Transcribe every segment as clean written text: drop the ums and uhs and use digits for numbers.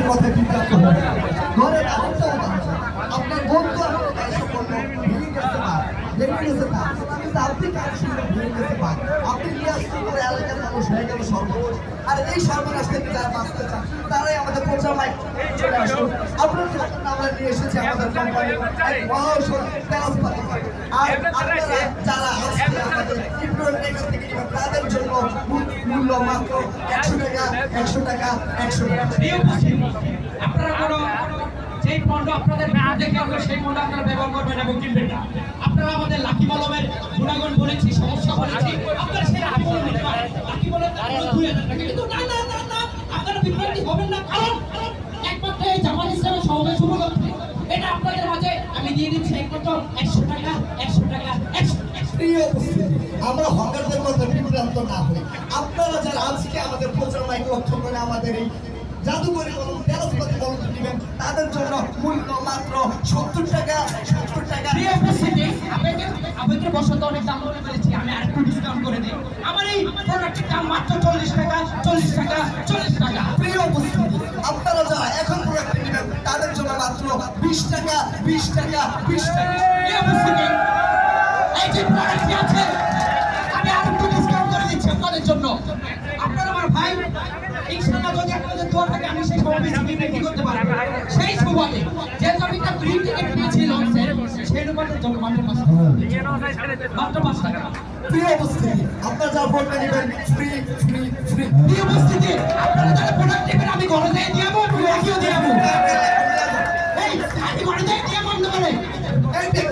কথায় বিভ্রান্ত হবে। ঘরের আরেকটা উদাহরণ, আপনার বন্ধু আপনাকে এসে বলল ভেঙে গেছে ভাত, ভেঙে গেছে ভাত, কিন্তু আপনি কাজ শুনলে ভেঙে গেছে ভাত, আপনি নিয়ে আসতে করে এলাকার মানুষ হয়ে গেল সর্বনাশ। আর এই সর্বনাশ থেকে যারা বাঁচতে চান তারাই আমাদের প্রচার মাইক চলে আসুন। আপনার জন্য আমরা নিয়ে এসেছি আমাদের কোম্পানি এক মহাসড়ক তেরাসপাতি। আর আপনারা যারা আজকে আমাদের ইমপ্লয়ের এখান থেকে নেবেন তাদের জন্য মূল্য মাত্র 100 টাকা 100 টাকা 100 টাকা। আপনারা কোনো যেই পণ্য আপনাদের দেখে আমরা সেই পণ্য আপনারা ব্যবহার করবেন এবং কিনবেন না। আপনারা আমাদের লাকি মলমের গুণাগুণ বলেছি, সমস্যা বলেছি, আপনারা সেই লাকি মলম নিতে পারেন। লাকি মলম 2000 টাকা, কিন্তু না না না না আপনারা বিভ্রান্তি হবেন না, কারণ একমাত্র এই জামাত ইসলামের সমাবেশ উপলক্ষে এটা আপনাদের মাঝে আমি দিয়ে দিচ্ছি একমাত্র 100 টাকা 100 টাকা 100 টাকা। প্রিয় উপস্থিতি, আমরা হকারদের কথা বিভ্রান্ত না হই। আপনারা যারা আজকে আমাদের প্রচার মাইক লক্ষ্য করে আমাদের এই জাদুঘরে বলুন তেরাসপাতি বলুন নেবেন তাদের জন্য মূল্য মাত্র 70 টাকা 70 টাকা। প্রিয় উপস্থিতি, আপনাদের বসন্ত অনেক দাম বলে ফেলেছি, আমি আরেকটু ডিসকাউন্ট করে দিই। আমার এই প্রোডাক্টের দাম মাত্র 40 টাকা 40 টাকা 40 টাকা। প্রিয় উপস্থিতি, আপনারা যারা এখন প্রোডাক্ট নেবেন তাদের জন্য মাত্র 20 টাকা 20 টাকা 20 টাকা। প্রিয় উপস্থিতি, এই যে প্রোডাক্টটি আছে আমি আরেকটু ডিসকাউন্ট করে দিচ্ছি আপনাদের জন্য। আপনারা আমার ভাই ইনশাআল্লাহ যদি আপনাদের দোয়া থাকে আমি সেই সমাবেশে বিক্রি করতে পারবো। সেই সুবাদে যেহেতু আমি একটা ফ্রি টিকিট পেয়েছি লঞ্চের, সেই অনুপাতের জন্য মাত্র 5 টাকা, মাত্র 5 টাকা। প্রিয় উপস্থিতি, আপনারা যারা প্রোডাক্ট নেবেন ফ্রি ফ্রি ফ্রি। প্রিয় উপস্থিতি, আপনারা যারা প্রোডাক্ট নেবেন আমি ঘরে দিয়ে দিয়ে যাবো, রাখিও দিয়ে যাবো। এই আমি ঘরে দিয়ে দিয়ে বন্ধ করে এই দেখ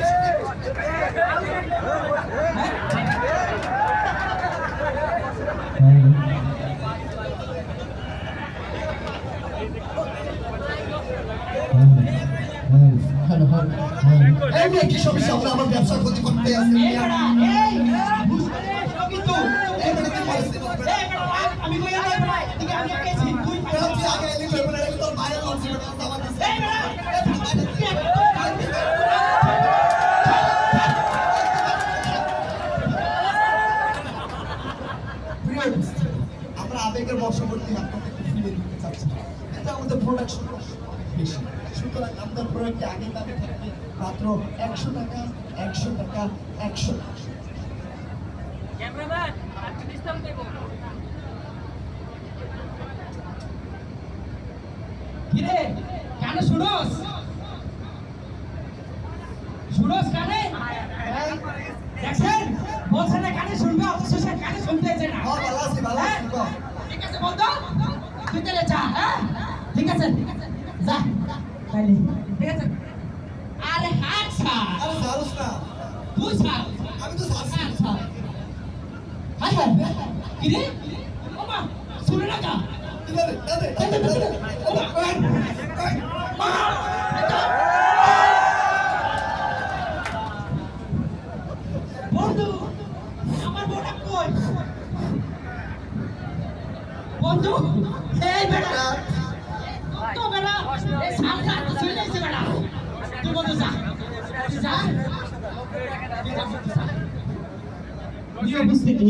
এই মেয়ে কি সমস্যা, আমরা আমার ব্যবসার ক্ষতি করতে আসছি। আমি কইয়া যাই ভাই এদিকে আমি এসেছি তুই আগে এদিকে বলে তোর বাইরে লঞ্চে আমার দিছে। আমরা আবেগের বশবর্তী আপনাদের ফিরে দিতে চাচ্ছি, এটা আমাদের প্রোডাকশন বেশি, সুতরাং আপনার প্রোডাক্টে আগে দামে থাকবে মাত্র 100 টাকা 100 টাকা 100 টাকা। ক্যামেরাম্যান একটু ডিসকাউন্ট দেবো। কিরে কানে শুনোস শুনোস কানে দেখছেন বলছে না কানে শুনবে, অথচ সে কানে শুনতে চায় না। ভালো আছি ভালো আছি গো। ঠিক আছে বন্ধু, তুই চলে যা। হ্যাঁ ঠিক আছে যা তাইলে ঠিক আছে। আরে হাত ছাড়, আরে সারুস না, তুই ছাড়, আমি তো সারছি। হাত ছাড়। হাই হাই কিরে ওমা শুনে না কা দাদা দাদা বন্ধু আমার বোটা কই বন্ধু? এই বেটা তো বেটা এই সামনে তো চলে যাচ্ছে বেটা, তুই বন্ধু যা যা। প্রিয় উপস্থিতি,